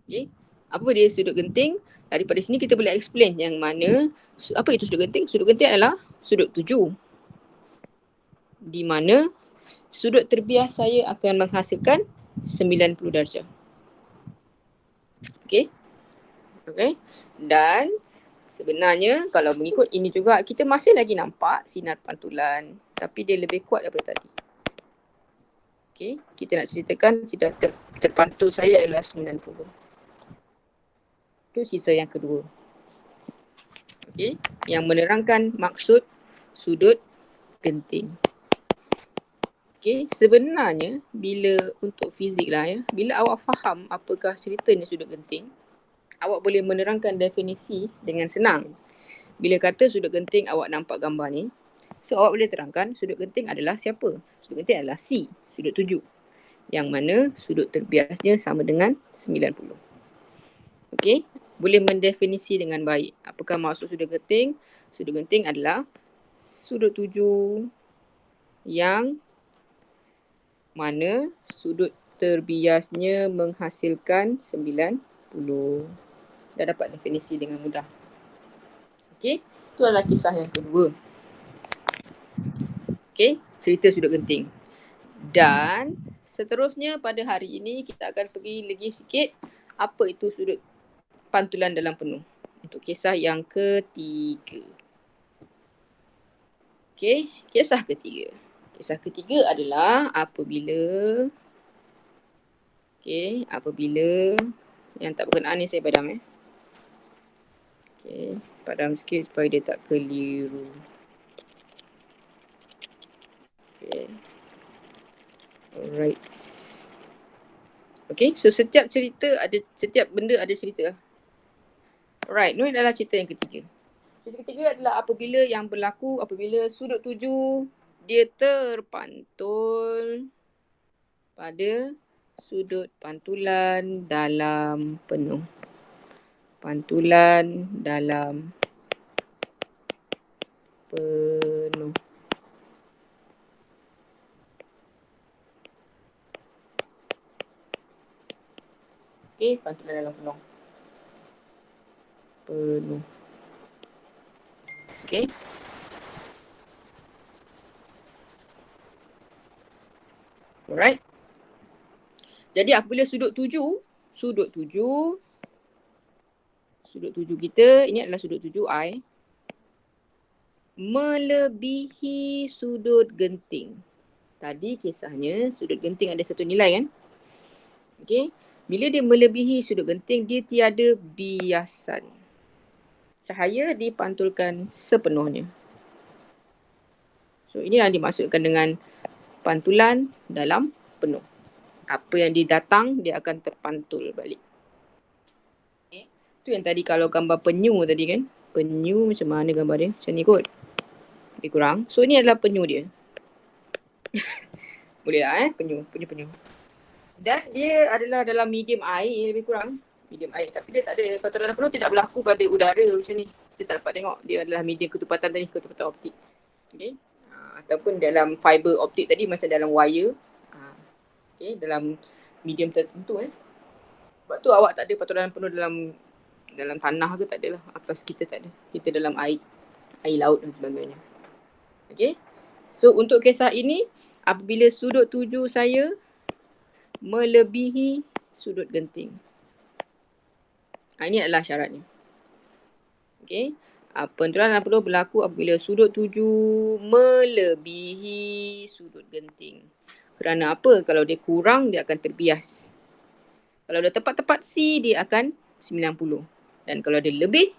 Speaker 1: Okay. Apa dia sudut genting? Daripada sini kita boleh explain yang mana, apa itu sudut genting? Sudut genting adalah sudut tuju. Di mana sudut terbias saya akan menghasilkan 90 darjah. Okay. Okay. Dan sebenarnya kalau mengikut ini juga, kita masih lagi nampak sinar pantulan. Tapi dia lebih kuat daripada tadi. Okay. Kita nak ceritakan sinar terpantul saya adalah 90. Itu sisa yang kedua. Okay. Yang menerangkan maksud sudut genting. Okay. Sebenarnya bila untuk fizik lah ya, bila awak faham apakah ceritanya sudut genting, awak boleh menerangkan definisi dengan senang. Bila kata sudut genting, awak nampak gambar ni. So awak boleh terangkan sudut genting adalah siapa? Sudut genting adalah C, sudut tuju. Yang mana sudut terbiasnya sama dengan 90. Okay. Boleh mendefinisi dengan baik. Apakah maksud sudut genting? Sudut genting adalah sudut tuju yang mana sudut terbiasnya menghasilkan 90. Dah dapat definisi dengan mudah. Okey, itu adalah kisah yang kedua. Okey, cerita sudut genting. Dan seterusnya pada hari ini kita akan pergi lagi sikit apa itu sudut pantulan dalam penuh. Untuk kisah yang ketiga. Okey, kisah ketiga. Kisah ketiga adalah apabila yang tak berkenaan ni saya padam Okey, padam sikit supaya dia tak keliru. Okey. Alright. Okey, so setiap benda ada cerita. Alright, ini adalah cerita yang ketiga. Cerita ketiga adalah apabila sudut tuju dia terpantul pada sudut pantulan dalam penuh. Pantulan dalam penuh. Okey, pantulan dalam penuh. Okey. Alright. Jadi apabila sudut tuju kita, ini adalah sudut tuju I, melebihi sudut genting. Tadi kisahnya sudut genting ada satu nilai kan? Okey. Bila dia melebihi sudut genting, dia tiada biasan. Cahaya dipantulkan sepenuhnya. So ini yang dimaksudkan dengan pantulan dalam penuh. Apa yang didatang, dia akan terpantul balik. Okay. Itu yang tadi kalau gambar penyu tadi kan. Penyu macam mana gambar dia? Macam ni kot. Lebih kurang. So ini adalah penyu dia. Boleh lah penyu. Dan dia adalah dalam medium air lebih kurang. Medium air. Tapi dia tak ada, pantulan dalam penuh tidak berlaku pada udara macam ni. Kita tak dapat tengok. Dia adalah medium ketepatan tadi, ketepatan optik. Okay. Ataupun dalam fiber optik tadi macam dalam wire. Okay, dalam medium tertentu Sebab tu awak tak ada pantulan penuh dalam tanah ke, tak ada lah. Atas kita tak ada. Kita dalam air laut dan sebagainya. Okay. So untuk kisah ini, apabila sudut tuju saya melebihi sudut genting. Ini adalah syaratnya. Okay. Pantulan dalam penuh berlaku apabila sudut tuju melebihi sudut genting. Kerana apa? Kalau dia kurang, dia akan terbias. Kalau dia tepat-tepat C, dia akan 90. Dan kalau dia lebih,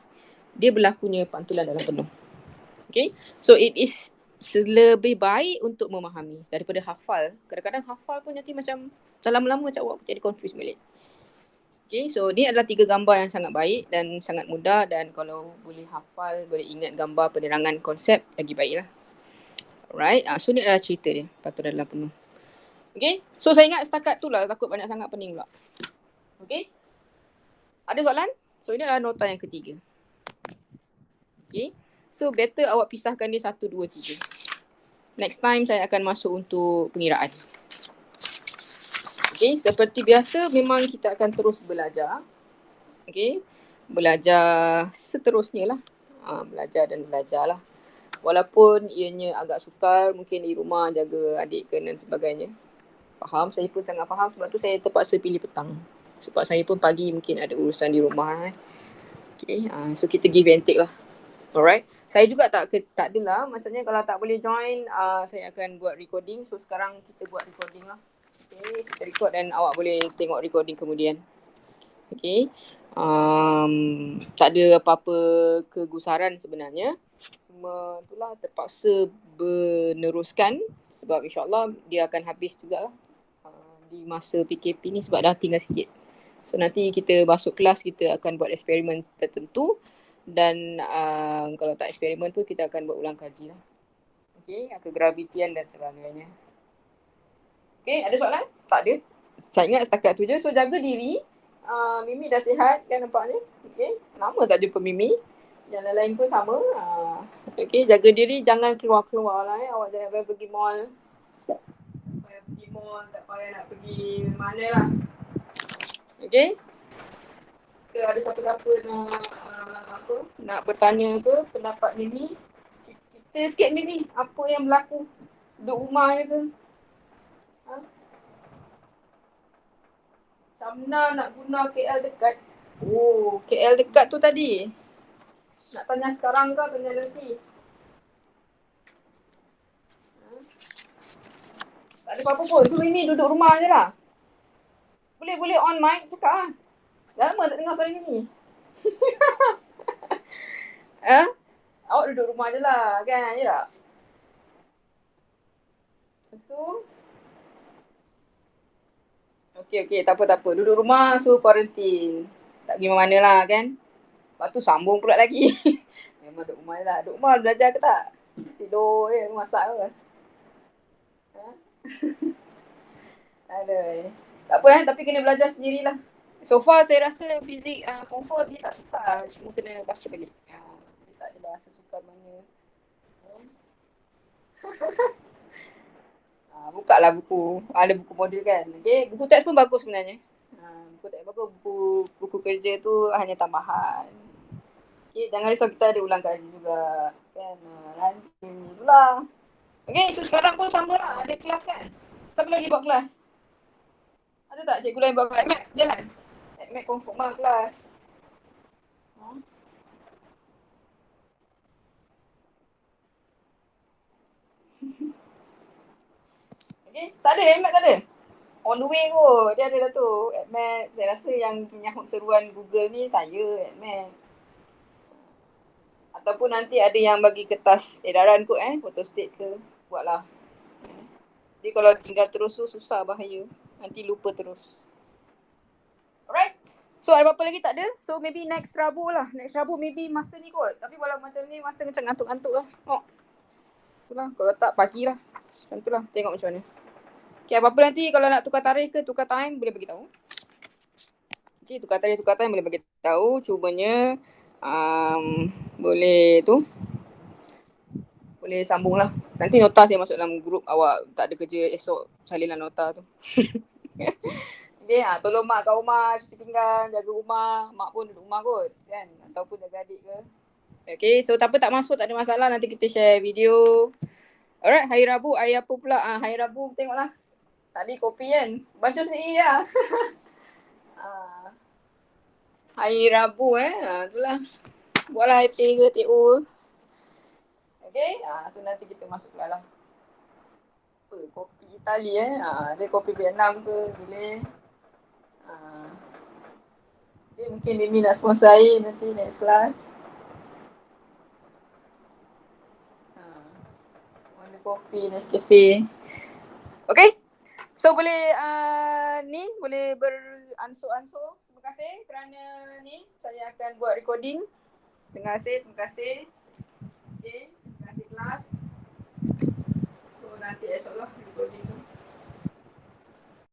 Speaker 1: dia berlakunya pantulan dalam penuh. Okay. So it is lebih baik untuk memahami daripada hafal. Kadang-kadang hafal pun nanti macam lama-lama macam awak jadi confused balik. Okay, so ni adalah 3 gambar yang sangat baik dan sangat mudah, dan kalau boleh hafal, boleh ingat gambar penerangan konsep, lagi baiklah. Alright, so ni adalah cerita dia, pantulan dalam penuh. Okay, so saya ingat setakat tu lah, takut banyak sangat pening pula. Okay, ada soalan? So ini adalah nota yang ketiga. Okay. So better awak pisahkan dia 1, 2, 3. Next time saya akan masuk untuk pengiraan. Okay, seperti biasa memang kita akan terus belajar. Okay, belajar seterusnya lah. Belajar dan belajar lah. Walaupun ianya agak sukar, mungkin di rumah jaga adik ke dan sebagainya. Faham, saya pun sangat faham, sebab tu saya terpaksa pilih petang. Sebab saya pun pagi mungkin ada urusan di rumah. Okay, so kita give and take lah. Alright. Saya juga tak adalah, maksudnya kalau tak boleh join, saya akan buat recording. So sekarang kita buat recording lah. Okay, kita record dan awak boleh tengok recording kemudian. Okay. Tak ada apa-apa kegusaran sebenarnya. Cuma itulah terpaksa meneruskan sebab insyaAllah dia akan habis jugalah di masa PKP ni sebab dah tinggal sikit. So nanti kita masuk kelas, kita akan buat eksperimen tertentu dan kalau tak eksperimen tu kita akan buat ulang kaji lah. Okay, kegravitian dan sebagainya. Okay, ada soalan? Tak ada. Saya ingat setakat tu je. So jaga diri. Mimi dah sihat kan nampaknya. Okay, lama tak jumpa Mimi. Yang lain-lain pun sama. Okay, jaga diri. Jangan keluar-keluar lah. Awak jangan payah pergi mall. Tak payah pergi mall. Tak payah nak pergi mana lah. Okay. Ke ada siapa-siapa nak bertanya ke pendapat Mimi. Kita sikit Mimi. Apa yang berlaku? Duduk rumah je ke? Samna nak guna KL dekat. Oh, KL dekat tu tadi. Nak tanya sekarang ke tanya nanti? Tak ada apa-apa pun. So Mimi duduk rumah je lah. Boleh on mic cakap lah. Dah lama tak dengar suara Mimi. Awak duduk rumah je lah kan? Ya tak? Lepas tu Okay, tak apa. Duduk rumah, so quarantine. Tak pergi mana lah kan. Lepas tu sambung pula lagi. Memang duduk rumah je lah. Duduk rumah belajar ke tak? Tidur je, masak ke? Aduh. Tak apa tapi kena belajar sendirilah. So far saya rasa fizik form 4 dia tak suka. Cuma kena baca balik. Dia tak ada bahasa sukar mana. Buka lah buku. Ada buku model kan. Okay. Buku teks pun bagus sebenarnya. Buku teks bagus. Buku kerja tu hanya tambahan. Okay. Jangan risau, kita ada ulang kaji juga. Kan. Nanti itulah. Okay. So sekarang pun sama lah. Ada kelas kan. Siapa lagi buat kelas? Ada tak cikgu lain buat kelas? Admit jalan? Admit confirm lah kelas. Okay, tak ada, Admit tak ada. On the way kot, dia ada dah tu. Admit, saya rasa yang menyahut seruan Google ni saya, Admit. Ataupun nanti ada yang bagi kertas edaran kot photostat ke. Buatlah. Jadi kalau tinggal terus tu susah, bahaya. Nanti lupa terus. Alright. So ada apa-apa lagi tak ada? So maybe next Rabu lah. Next Rabu maybe masa ni kot. Tapi kalau macam ni masa macam ngantuk-ngantuk lah. Itulah, kalau tak pagi lah. Macam tu lah, tengok macam mana. Okay, apa-apa nanti kalau nak tukar tarikh ke tukar time boleh bagi tahu. Okay, tukar time boleh bagi tahu. Cumanya boleh tu. Boleh sambung lah. Nanti nota saya masuk dalam grup awak tak ada kerja esok salinlah nota tu. Okay, tolong mak kat rumah, cuci pinggan, jaga rumah. Mak pun duduk rumah kot kan. Ataupun jaga adik ke. Okay, so tak masuk, tak ada masalah. Nanti kita share video. Alright, hari Rabu, hari apa pula? Hari Rabu tengoklah. Tadi kopi kan. Baca sendiri lah. Hari Rabu itulah. Buatlah IT ke TO. Okay, so nanti kita masuk lah. Kopi Itali ada kopi Vietnam ke boleh. Okay, mungkin Mimi nak sponsor saya nanti next class. Warna kopi, Nescafe. Okay. So boleh boleh beransur-ansur. Terima kasih kerana saya akan buat recording. Terima kasih. Okay, terima kasih kelas. So nanti esok lah recording tu.